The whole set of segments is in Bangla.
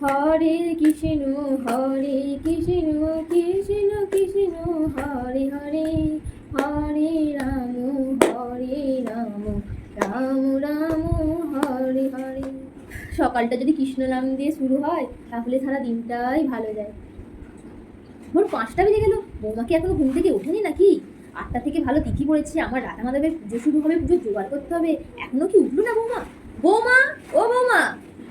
হরে কৃষ্ণ হরে কৃষ্ণ কৃষ্ণ কৃষ্ণ হরে হরে হরে রাম রাম রাম হরে হরে। সকালটা যদি কৃষ্ণ নাম দিয়ে শুরু হয় তাহলে সারা দিনটাই ভালো যায়। ভোর 5টা বেজে গেল, বৌমা কি এখনো ঘুম থেকে ওঠেনি নাকি? 8টা থেকে ভালো তিথি পড়েছে, আমার রাধা মাধবের পুজো শুরু হবে, পুজো জোগাড় করতে হবে। এখনো কি উঠলো না বৌমা? বৌমা, ও বৌমা,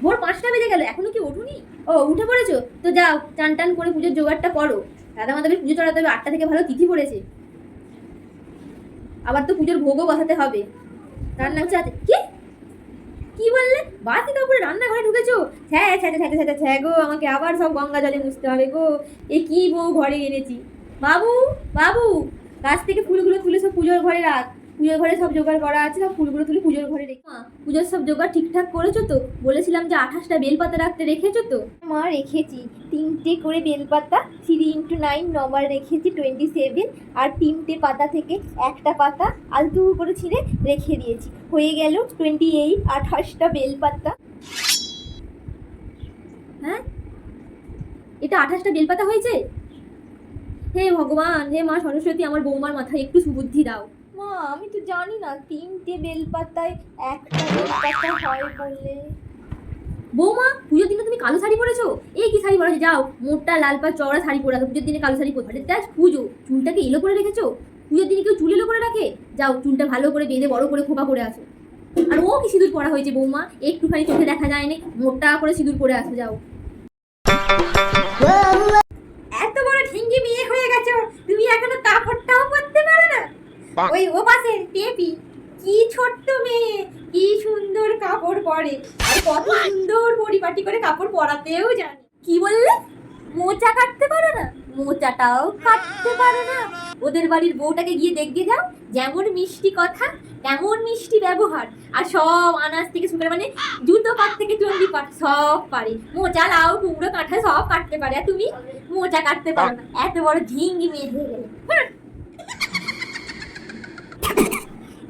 ভোর 5টা বেজে গেল, এখনো কি ওঠুনি? ও উঠে পড়েছো? তো যাও টান টান করে পুজোর জোগাড়টা করো। রাধা মাধবের পুজো চড়াতে হবে, 8টা থেকে ভালো তিথি পড়েছে। আবার তো পুজোর ভোগও বসাতে হবে। রান্না হচ্ছে আছে কি? কি বললে? বাসি কাপড়ে রান্নাঘরে ঢুকেছো? হ্যাঁ হ্যাঁ গো, আমাকে আবার সব গঙ্গা জলে মুছতে হবে গো। এ কি বউ ঘরে এনেছি। বাবু বাবু, গাছ থেকে ফুলগুলো তুলে সব পুজোর ঘরে রাখ। পুজোর ঘরে সব জোগাড় করা আছে, সব ফুলগুলো তুলে পুজোর ঘরে রেখে। মা, পুজোর সব জোগাড় ঠিকঠাক করেছো তো? বলেছিলাম যে 28টা বেলপাতা রাখতে, রেখেছো তো? মা রেখেছি, 3টে করে বেলপাতা, 3x9 নম্বর রেখেছি 27, আর 3টে পাতা থেকে একটা পাতা আলতু করে ছিঁড়ে রেখে দিয়েছি। হয়ে গেল 28, 28টা বেলপাতা। হ্যাঁ, এটা 28টা বেলপাতা হয়েছে? হে ভগবান, হে মা সরস্বতী, আমার বৌমার মাথায় একটু সুবুদ্ধি দাও। মা, আমি তো জানি না 3টে বেলপাতায় একটা বেলপাতা হয় বলে। বৌমা, পুজোর দিনে তুমি কালো শাড়ি পরেছো? এই কি শাড়ি পরেছো? যাও মোটা লাল পা চওড়া শাড়ি পরে আসো, পুজোর দিনে কালো শাড়ি পরে। দেখ পুজো, চুলটাকে এলো করে রেখেছো? পুজোর দিনে কেউ চুল এলো করে রাখে? যাও চুলটা ভালো করে বেঁধে বড় করে খোপা করে আসো। আর ও কি সিঁদুর পরা হয়েছে বৌমা? একটুখানি চোখে দেখা যায়নি, মোটা করে সিঁদুর পরে আসো যাও। এত বড় ঢিঙ্গি বিয়ে হয়ে গেছো, তুমি এখনো কাপড়টাও পরতে পারো না? ওই ও পাশে টেপি, কি ছোট্ট মেয়ে, কি সুন্দর কাপড় পরে, আর কত সুন্দর পরিপাটি করে কাপড় পরাতেও জানে। কি বললে? মোচা কাটতে পারো না? মোচাটাও কাটতে পারো না? ওদের বাড়ির বউটাকে গিয়ে দেখতে যাও, যেমন মিষ্টি কথা তেমন মিষ্টি ব্যবহার, আর সব আনাজ থেকে শুরু করে মানে জুতো পাট থেকে চন্ডি পাট সব পারে। মোচা লাউ কুমড়ো কাঁঠা সব কাটতে পারে, আর তুমি মোচা কাটতে পারো না। এত বড় ঢিঙ্গি মেয়ে হয়ে গেলে।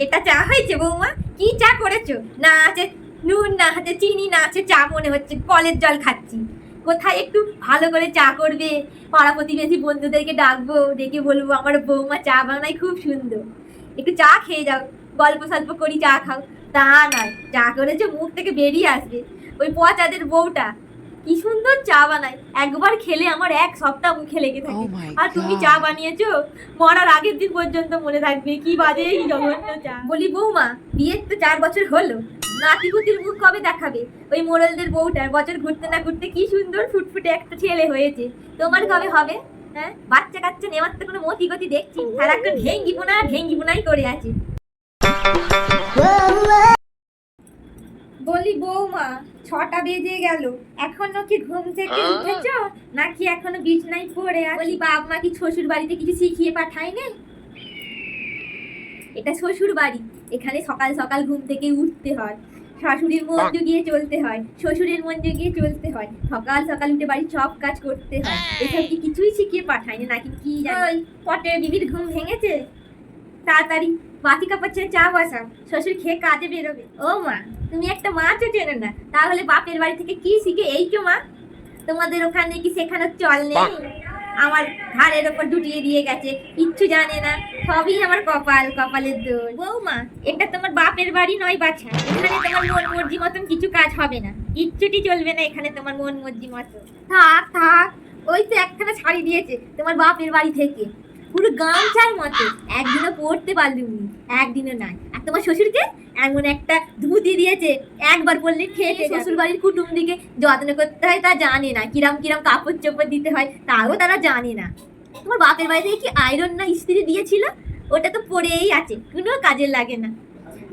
এটা চা হয়েছে বৌমা? কি চা করেছো? না আছে নুন, না আছে চিনি, না আছে চা, মনে হচ্ছে কলের জল খাচ্ছি। কোথায় একটু ভালো করে চা করবে, পাড়া প্রতিবেশী বন্ধুদেরকে ডাকবো, ডেকে বলবো আমার বৌমা চা বানায় খুব সুন্দর, একটু চা খেয়ে যাও, গল্প সল্প করি, চা খাও। তা নয়, চা করেছো মুখ থেকে বেরিয়ে আসবে। ওই পচাদের বউটা কি সুন্দর চা বানায়, একবার খেলে আমার 1 সপ্তাহ মুখে লেগে থাকে। আর তুমি চা বানিয়েছো, মরার আগের দিন পর্যন্ত মনে থাকবে। কি বাজে জঘন্য চা। বলি বৌমা, বিয়ের তো 4 বছর হলো, নাতিপুতির মুখ কবে দেখাবে? ওই মোড়লদের বউটার বছর ঘুরতে না ঘুরতে কি সুন্দর ফুটফুটে একটা ছেলে হয়েছে, তোমার কবে হবে? হ্যাঁ, বাচ্চা কাচ্চা নেওয়ার তো কোনো মতি গতি দেখছি, সারাক্ষণ ঢেঙ্গি বোনাই করে আছে। বলি বৌমা, 6টা বেজে গেল, এখনো কি ঘুম থেকে উঠেছো নাকি এখনো বিছানায় পড়ে আছো? বলি বাপ মা কি শ্বশুর বাড়িতে কিছু শিখিয়ে পাঠায় না? এটা শ্বশুর বাড়ি, এখানে সকাল সকাল ঘুম থেকে উঠতে হয়, শাশুড়ির মন জুগিয়ে চলতে হয়, শ্বশুরের মন জুগিয়ে চলতে হয়, সকাল সকাল উঠে বাড়ির সব কাজ করতে হয়। এসব কি কিছুই শিখিয়ে পাঠায় না নাকি? কি জানি পটে বিবির ঘুম ভেঙেছে, তাড়াতাড়ি বাকি কাপড় ছেড়ে চা বসাও, শ্বশুর খেয়ে কাজে বেরোবে। ও মা, তুমি একটা মাছও চেনো না, তাহলে বাপের বাড়ি থেকে কি শিখে এইছো মা? তোমাদের ওখানে কি শেখানোর চল নেই? আমার ঘাড়ের ওপর ডুটিয়ে দিয়ে গেছে, কিচ্ছু জানে না, সবই আমার কপালের দোষ। বৌমা, এটা তোমার বাপের বাড়ি নয় বাছা, এখানে তোমার মন মর্জি মতন কিছু কাজ হবে না, কিচ্ছুটি চলবে না এখানে তোমার মন মর্জি মতন। থাক, ওই তো একখানা শাড়ি দিয়েছে তোমার বাপের বাড়ি থেকে, পুরো গামছার মতো, একদিনও পড়তে পারলুম, একদিনও নাই। আর তোমার শ্বশুরকে এমন একটা ধুতি দিয়েছে, একবার পরলে খেয়ে শ্বশুর বাড়ির কুটুম দিকে যত্ন করতে হয় তা জানে না, কিরাম কাপড় চোপড় দিতে হয় তাও তারা জানে না। তোমার বাপের বাড়ি থেকে কি আয়রন না ইস্ত্রি দিয়েছিল? ওটা তো পরেই আছে, কোনো কাজে লাগে না।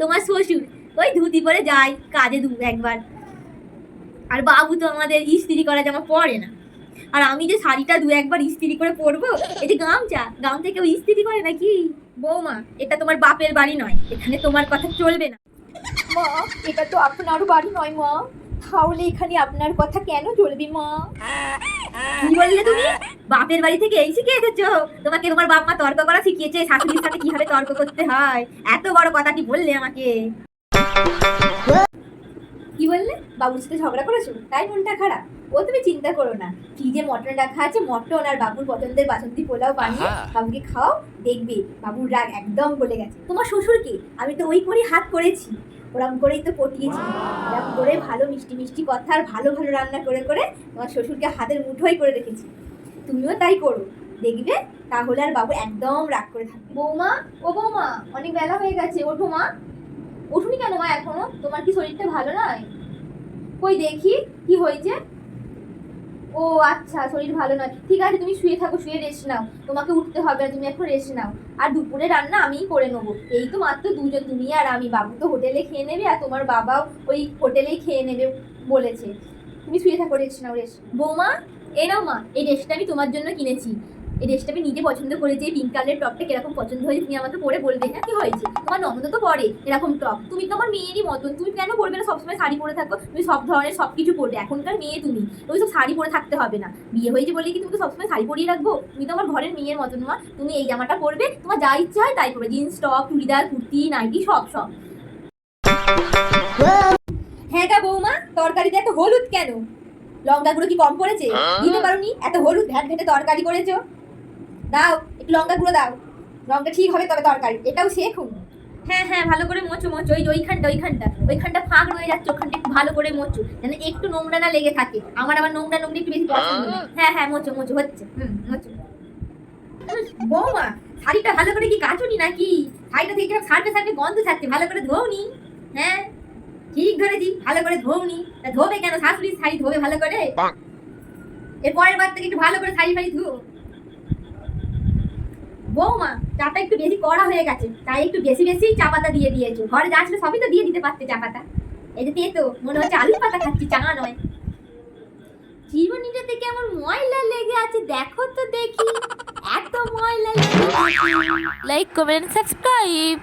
তোমার শ্বশুর ওই ধুতি পরে যায় কাজে একবার, আর বাবু তো আমাদের ইস্ত্রি করা জামা পরে না। আর আমি যে শাড়িটা 2-1বার ইস্ত্রি করে পরবো, এই যে গামছা কেউ ইস্ত্রি করে নাকি? বৌমা, এটা তোমার বাপের বাড়ি নয়, এখানে তোমার কথা চলবে না। মা, এটা তো আপনার বাড়ি নয় মা, তাহলে এখানে আপনার কথা কেন চলবে মা? কি বললে তুমি? বাপের বাড়ি থেকে এই শিখে এসেছো? তোমাকে তোমার বাপ মা তর্ক করা শিখিয়েছে, শাশুড়ির সাথে কিভাবে তর্ক করতে হয়? এত বড় কথা কি বললে আমাকে? কি বললে? বাবুর সাথে ঝগড়া করেছো তাই মনটা খারাপ? ও তুমি চিন্তা করো না, ফ্রিজে মটন রাখা আছে, মটন আর বাবুর পছন্দের বাসন্তী পোলাও বানিয়ে বাবুকে খাও, দেখবে বাবুর রাগ একদম গলে গেছে। তোমার শ্বশুরকে আমি তো ওই করেই হাত করেছি, ওরম করেই তো পটিয়েছি, এরকম করে ভালো মিষ্টি মিষ্টি কথা আর ভালো ভালো রান্না করে করে তোমার শ্বশুরকে হাতের মুঠোই করে রেখেছি। তুমিও তাই করো, দেখবে তাহলে আর বাবু একদম রাগ করে থাকবে। বৌমা, ও বৌমা, অনেক বেলা হয়ে গেছে, ওঠো মা। উঠুনি কেন মা এখনো? তোমার কি শরীরটা ভালো নয়? কই দেখি কি হয়েছে। ও আচ্ছা, শরীর ভালো নয়, ঠিক আছে তুমি শুয়ে থাকো, শুয়ে রেস্ট নাও, তোমাকে উঠতে হবে না, তুমি এখন রেস্ট নাও। আর দুপুরে রান্না আমিই করে নেবো, এই তো মাত্র দুজন, তুমি আর আমি। বাবু তো হোটেলে খেয়ে নেবে আর তোমার বাবাও ওই হোটেলেই খেয়ে নেবে বলেছে। তুমি শুয়ে থাকো, রেস্ট নাও, রেস্ট। বৌমা, এই নাও মা, এই ড্রেসটা আমি তোমার জন্য কিনেছি। এই ড্রেসটা আমি নিজে পছন্দ করেছি, এই পিঙ্ক কালারের টপটা কিরকম পছন্দ হয়েছে তুমি আমাকে পরে বলবে। হ্যাঁ, কি হয়েছে? তোমার ননদ তো পরে এরকম টপ, তুমি তো আমার মেয়েরই মতন, তুমি কেন পরবে না? সবসময় শাড়ি পরে থাকো, তুমি সব ধরনের সব কিছু পরবে, এখনকার মেয়ে তুমি, তুমি সব শাড়ি পরে থাকতে হবে না। বিয়ে হয়েছে বলে কি তুমি সবসময় শাড়ি পরিয়ে রাখবো? তুমি তো আমার ঘরের মেয়ের মতন মা, তুমি এই জামাটা পরবে, তোমার যা ইচ্ছা হয় তাই পরবে, jeans top, churidar, kurti, nightie, সব সব। হ্যাঁ গা বৌমা, তরকারিতে এত হলুদ কেন? লঙ্কা গুঁড়ো কি কম পড়েছে? দিতে পারোনি? এত হলুদ ভ্যাট ভেটে তরকারি করেছো, দাও একটু লঙ্কা গুঁড়ো দাও, রংটা ঠিক হবে তবে তরকারি, এটাও শেখুন। হ্যাঁ হ্যাঁ, ভালো করে মোচো মোচো, ওইখানটা ফাঁক রয়ে যাচ্ছে, ওখানটা একটু ভালো করে মোচো, যেন একটু নোংরা না লেগে থাকে, আমার আবার নোংরা নোংরা একটু বেশি পছন্দ না। হ্যাঁ হ্যাঁ, মোচো মোচো হচ্ছে, মোচো। বৌমা, শাড়িটা ভালো করে কি কাচুনি নাকি? শাড়িটা থেকে সারতে সারতে গন্ধ ছাড়ছে, ভালো করে ধোওনি? হ্যাঁ ঠিক ধরেছি, ভালো করে ধোওনি, তা ধোবে কেন? শাশুড়ির শাড়ি ধোবে ভালো করে, এর পরের বার থেকে একটু ভালো করে শাড়ি ফাড়ি ধুও। বৌমা, চাটা একটু বেশি কড়া হয়ে গেছে, তাই একটু বেশি বেশি চা পাতা দিয়ে দিয়েছো, ঘরে যা ছিল সবই তো দিয়ে দিতে পারতে চা পাতা। এই যে তেতো, মনে হচ্ছে আলু পাতা খাচ্ছি, চা নয়। জীবনীটাতে কেমন ময়লা লেগে আছে দেখো তো দেখি, এত ময়লা লেগে আছে। Like comment subscribe.